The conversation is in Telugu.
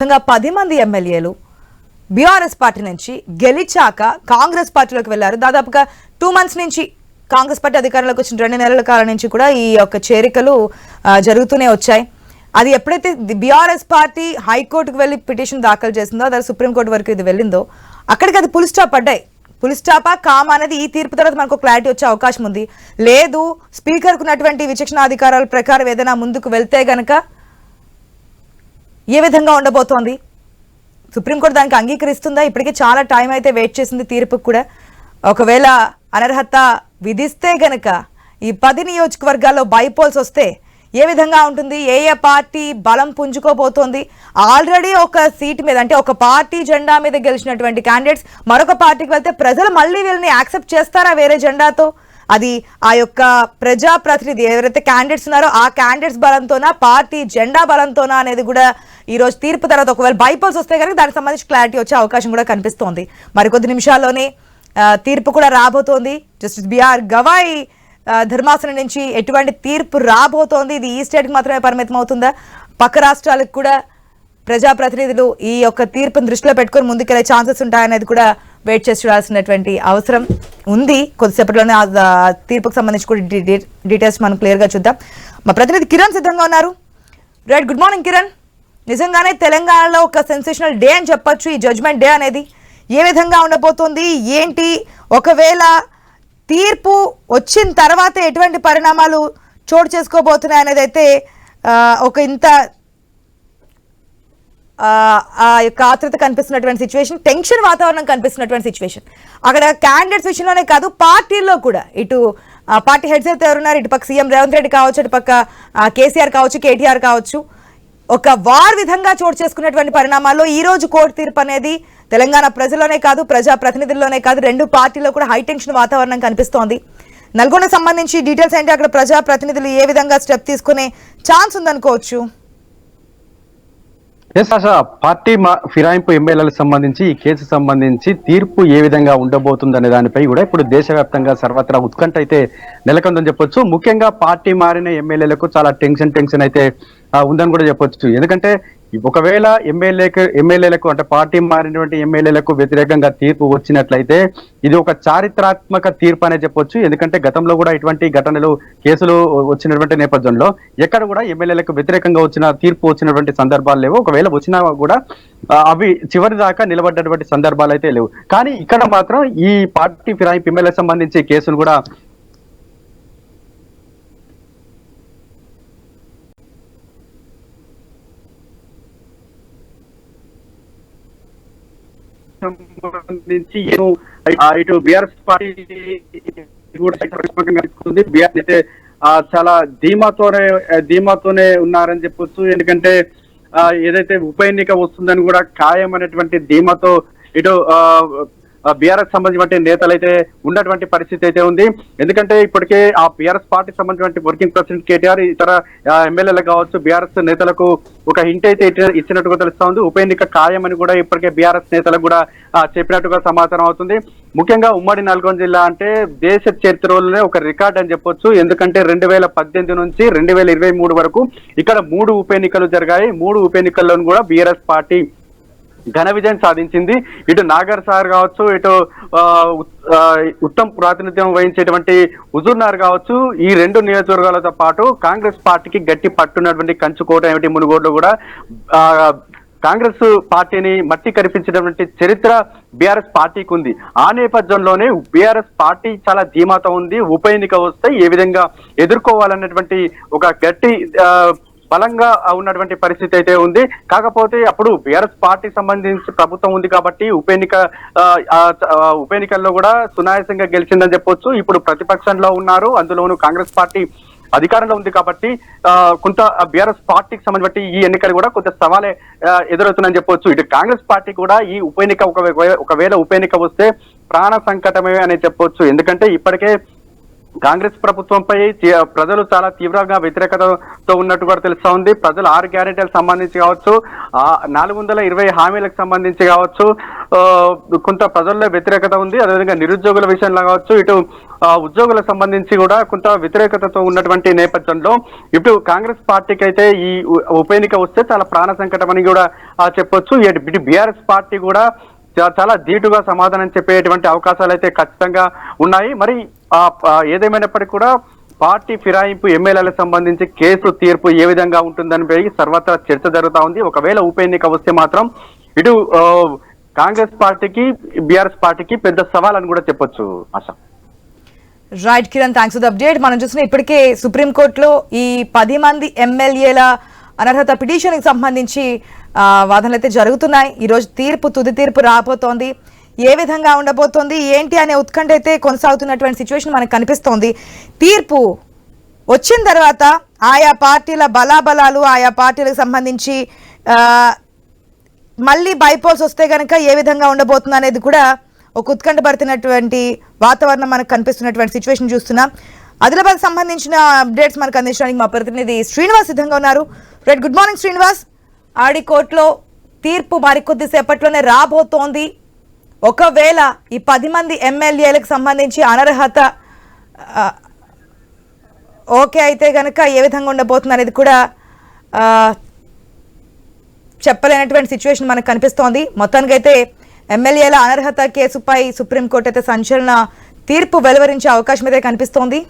10 మంది ఎమ్మెల్యేలు బీఆర్ఎస్ పార్టీ నుంచి గెలిచాక కాంగ్రెస్ పార్టీలోకి వెళ్లారు. దాదాపుగా 2 months నుంచి కాంగ్రెస్ పార్టీ అధికారంలోకి వచ్చిన 2 నెలల కాలం నుంచి కూడా ఈ యొక్క చేరికలు జరుగుతూనే వచ్చాయి. అది ఎప్పుడైతే బీఆర్ఎస్ పార్టీ హైకోర్టుకు వెళ్ళి పిటిషన్ దాఖలు చేసిందో, అదే సుప్రీంకోర్టు వరకు ఇది వెళ్ళిందో, అక్కడికి అది పుల్ స్టాప్ పడ్డాయి. పుల్ స్టాపా కామా అనేది ఈ తీర్పు తర్వాత మనకు క్లారిటీ వచ్చే అవకాశం ఉంది. లేదు, స్పీకర్కు ఉన్నటువంటి విచక్షణ అధికారాల ప్రకారం ఏదైనా ముందుకు వెళ్తే గనక ఏ విధంగా ఉండబోతోంది? సుప్రీంకోర్టు దానికి అంగీకరిస్తుందా? ఇప్పటికే చాలా టైం అయితే వెయిట్ చేసింది తీర్పుకు కూడా. ఒకవేళ అనర్హత విధిస్తే గనక ఈ 10 నియోజకవర్గాల్లో బైపోల్స్ వస్తే ఏ విధంగా ఉంటుంది? ఏ ఏ పార్టీ బలం పుంజుకోబోతోంది? ఆల్రెడీ ఒక సీట్ మీద, అంటే ఒక పార్టీ జెండా మీద గెలిచినటువంటి క్యాండిడేట్స్ మరొక పార్టీకి వెళ్తే ప్రజలు మళ్ళీ వీళ్ళని యాక్సెప్ట్ చేస్తారా వేరే జెండాతో? అది ఆ యొక్క ప్రజాప్రతినిధి ఎవరైతే క్యాండిడేట్స్ ఉన్నారో ఆ క్యాండిడేట్స్ బలంతోనా, పార్టీ జెండా బలంతోనా అనేది కూడా ఈ రోజు తీర్పు తర్వాత ఒకవేళ బైపోల్స్ వస్తే కనుక దానికి సంబంధించి క్లారిటీ వచ్చే అవకాశం కూడా కనిపిస్తోంది. మరికొద్ది నిమిషాల్లోనే తీర్పు కూడా రాబోతోంది. జస్టిస్ బిఆర్ గవాయ్ ధర్మాసనం నుంచి ఎటువంటి తీర్పు రాబోతోంది? ఇది ఈ స్టేట్కి మాత్రమే పరిమితం అవుతుందా? పక్క రాష్ట్రాలకు కూడా ప్రజాప్రతినిధులు ఈ యొక్క తీర్పును దృష్టిలో పెట్టుకొని ముందుకెళ్లే ఛాన్సెస్ ఉంటాయనేది కూడా వెయిట్ చేసి చూడాల్సినటువంటి అవసరం ఉంది. కొద్దిసేపట్లోనే తీర్పుకు సంబంధించి కూడా డీటెయిల్స్ మనం క్లియర్గా చూద్దాం. మా ప్రతినిధి కిరణ్ సిద్ధంగా ఉన్నారు. Right, good morning Kiran. నిజంగానే తెలంగాణలో ఒక సెన్సేషనల్ డే అని చెప్పొచ్చు ఈ జడ్జ్మెంట్ డే అనేది. ఏ విధంగా ఉండబోతోంది ఏంటి? ఒకవేళ తీర్పు వచ్చిన తర్వాత ఎటువంటి పరిణామాలు చోటు చేసుకోబోతున్నాయి అనేది అయితే ఒక ఇంత ఆ యొక్క ఆతృత కనిపిస్తున్నటువంటి సిచ్యువేషన్, టెన్షన్ వాతావరణం కనిపిస్తున్నటువంటి సిచ్యువేషన్ అక్కడ క్యాండిడేట్స్ విషయంలోనే కాదు, పార్టీల్లో కూడా. ఇటు పార్టీ హెడ్స్ అయితే ఎవరున్నారు, ఇటు పక్క సీఎం రేవంత్ రెడ్డి కావచ్చు, ఇటు పక్క కేసీఆర్ కావచ్చు, కేటీఆర్ కావచ్చు, ఒక వార్ విధంగా చోటు చేసుకున్నటువంటి పరిణామాల్లో ఈ రోజు కోర్టు తీర్పు అనేది తెలంగాణ ప్రజల్లోనే కాదు, ప్రజా ప్రతినిధుల్లోనే కాదు, 2 పార్టీల్లో కూడా హై టెన్షన్ వాతావరణం కనిపిస్తోంది. నల్గొండకు సంబంధించి డీటెయిల్స్ ఏంటి? అక్కడ ప్రజా ప్రతినిధులు ఏ విధంగా స్టెప్ తీసుకునే ఛాన్స్ ఉందనుకోవచ్చు? పార్టీ ఫిరాయింపు ఎమ్మెల్యేలకు సంబంధించి ఈ కేసు సంబంధించి తీర్పు ఏ విధంగా ఉండబోతుందనే దానిపై కూడా ఇప్పుడు దేశవ్యాప్తంగా సర్వత్రా ఉత్కంఠ అయితే నెలకొందని చెప్పొచ్చు. ముఖ్యంగా పార్టీ మారిన ఎమ్మెల్యేలకు చాలా టెన్షన్ అయితే ఉందని కూడా చెప్పొచ్చు. ఎందుకంటే ఒకవేళ ఎమ్మెల్యేలకు అంటే పార్టీ మారినటువంటి ఎమ్మెల్యేలకు వ్యతిరేకంగా తీర్పు వచ్చినట్లయితే ఇది ఒక చారిత్రాత్మక తీర్పు అనే చెప్పొచ్చు. ఎందుకంటే గతంలో కూడా ఇటువంటి ఘటనలు, కేసులు వచ్చినటువంటి నేపథ్యంలో ఎక్కడ కూడా ఎమ్మెల్యేలకు వ్యతిరేకంగా వచ్చిన తీర్పు వచ్చినటువంటి సందర్భాలు లేవు. ఒకవేళ వచ్చినా కూడా అవి చివరి దాకా నిలబడ్డటువంటి సందర్భాలు అయితే లేవు. కానీ ఇక్కడ మాత్రం ఈ పార్టీ ఫిరాయింపు ఎమ్మెల్యేలకు సంబంధించి కేసులు కూడా సంబంధించి ఇటు బీఆర్ఎస్ పార్టీ కూడా బీఆర్ఎస్ అయితే చాలా ధీమాతోనే ఉన్నారని చెప్పొచ్చు. ఎందుకంటే ఏదైతే ఉప ఎన్నిక వస్తుందని కూడా ఖాయం అనేటువంటి ధీమాతో ఇటు బీఆర్ఎస్ సంబంధించిన నేతలు అయితే ఉన్నటువంటి పరిస్థితి అయితే ఉంది. ఎందుకంటే ఇప్పటికే ఆ బీఆర్ఎస్ పార్టీ సంబంధించిన వర్కింగ్ ప్రెసిడెంట్ కేటీఆర్ ఇతర ఎమ్మెల్యేలు కావచ్చు బీఆర్ఎస్ నేతలకు ఒక హింట్ అయితే ఇచ్చినట్టుగా తెలుస్తా ఉంది. ఉప ఎన్నిక ఖాయమని కూడా ఇప్పటికే బీఆర్ఎస్ నేతలకు కూడా చెప్పినట్టుగా సమాచారం అవుతుంది. ముఖ్యంగా ఉమ్మడి నల్గొండ జిల్లా అంటే దేశ చరిత్రలోనే ఒక రికార్డ్ అని చెప్పొచ్చు. ఎందుకంటే 2018 నుంచి 2023 వరకు ఇక్కడ 3 ఉప ఎన్నికలు జరిగాయి. 3 ఉప ఎన్నికల్లోనూ కూడా బీఆర్ఎస్ పార్టీ ఘన విజయం సాధించింది. ఇటు నాగర్ సార్ కావచ్చు, ఇటు ఉత్తమ్ ప్రాతినిధ్యం వహించేటువంటి హుజూర్నగర్ కావచ్చు, ఈ 2 నియోజకవర్గాలతో పాటు కాంగ్రెస్ పార్టీకి గట్టి పట్టున్నటువంటి కంచుకోట ఏమిటి మునుగోడులో కూడా కాంగ్రెస్ పార్టీని మట్టి కనిపించినటువంటి చరిత్ర బీఆర్ఎస్ పార్టీకి ఉంది. ఆ నేపథ్యంలోనే బీఆర్ఎస్ పార్టీ చాలా ధీమాతో ఉంది. ఉప ఎన్నిక వస్తే ఏ విధంగా ఎదుర్కోవాలన్నటువంటి ఒక గట్టి బలంగా ఉన్నటువంటి పరిస్థితి అయితే ఉంది. కాకపోతే అప్పుడు బీఆర్ఎస్ పార్టీ సంబంధించి ప్రభుత్వం ఉంది కాబట్టి ఉప ఎన్నికల్లో కూడా సునాయాసంగా గెలిచిందని చెప్పొచ్చు. ఇప్పుడు ప్రతిపక్షంలో ఉన్నారు, అందులోనూ కాంగ్రెస్ పార్టీ అధికారంలో ఉంది కాబట్టి కొంత బీఆర్ఎస్ పార్టీకి సంబంధించి ఈ ఎన్నికలు కూడా కొంత సవాలే ఎదురవుతుందని చెప్పొచ్చు. ఇటు కాంగ్రెస్ పార్టీ కూడా ఈ ఉప ఎన్నిక ఒకవేళ ఉప ఎన్నిక వస్తే ప్రాణ సంకటమే అని చెప్పొచ్చు. ఎందుకంటే ఇప్పటికే కాంగ్రెస్ ప్రభుత్వంపై ప్రజలు చాలా తీవ్రంగా వ్యతిరేకతతో ఉన్నట్టు కూడా తెలుస్తా ఉంది. ప్రజలు 6 గ్యారెంటీలకు సంబంధించి కావచ్చు, 420 హామీలకు సంబంధించి కావచ్చు, కొంత ప్రజల్లో వ్యతిరేకత ఉంది. అదేవిధంగా నిరుద్యోగుల విషయంలో కావచ్చు, ఇటు ఉద్యోగులకు సంబంధించి కూడా కొంత వ్యతిరేకతతో ఉన్నటువంటి నేపథ్యంలో ఇప్పుడు కాంగ్రెస్ పార్టీకి అయితే ఈ ఉప ఎన్నిక వస్తే చాలా ప్రాణ సంకటం అని కూడా చెప్పొచ్చు. ఇటు బీఆర్ఎస్ పార్టీ కూడా చాలా ధీటుగా సమాధానం చెప్పేటువంటి అవకాశాలు అయితే ఖచ్చితంగా ఉన్నాయి. మరి ఏదేమైనప్పటికీ కూడా పార్టీ ఫిరాయింపు ఎమ్మెల్యేలకు సంబంధించి కేసు తీర్పు ఏ విధంగా ఉంటుందని సర్వత్రా చర్చ జరుగుతా ఉంది. ఒకవేళ ఉప ఎన్నిక వస్తే మాత్రం ఇటు కాంగ్రెస్ పార్టీకి బీఆర్ఎస్ పార్టీకి పెద్ద సవాల్ అని కూడా చెప్పొచ్చు. ఆశ. Right Kiran, thanks for the update. మనం చూసిన ఇప్పటికే సుప్రీంకోర్టులో ఈ 10 మంది ఎమ్మెల్యేల అనర్హత పిటిషన్కి సంబంధించి వాదనలు అయితే జరుగుతున్నాయి. ఈరోజు తుది తీర్పు రాబోతోంది. ఏ విధంగా ఉండబోతోంది ఏంటి అనే ఉత్కంఠ అయితే కొనసాగుతున్నటువంటి సిచ్యువేషన్ మనకు కనిపిస్తోంది. తీర్పు వచ్చిన తర్వాత ఆయా పార్టీల బలాబలాలు, ఆయా పార్టీలకు సంబంధించి మళ్ళీ బైపోల్స్ వస్తే కనుక ఏ విధంగా ఉండబోతుంది అనేది కూడా ఒక ఉత్కంఠ పడుతున్నటువంటి వాతావరణం మనకు కనిపిస్తున్నటువంటి సిచ్యువేషన్ చూస్తున్నాం. ఆదిలాబాద్ సంబంధించిన అప్డేట్స్ మనకు అందించడానికి మా ప్రతినిధి శ్రీనివాస్ సిద్ధంగా ఉన్నారు. Right, good morning Srinivas. ఆడి కోర్టులో తీర్పు మరికొద్ది సేపట్లోనే రాబోతోంది. ఒకవేళ ఈ 10 మంది ఎమ్మెల్యేలకు సంబంధించి అనర్హత ఓకే అయితే కనుక ఏ విధంగా ఉండబోతుంది అనేది కూడా చెప్పలేనటువంటి సిచ్యువేషన్ మనకు కనిపిస్తోంది. మొత్తానికైతే ఎమ్మెల్యేల అనర్హత కేసుపై సుప్రీంకోర్టు అయితే సంచలన తీర్పు వెలువరించే అవకాశం అయితే కనిపిస్తోంది.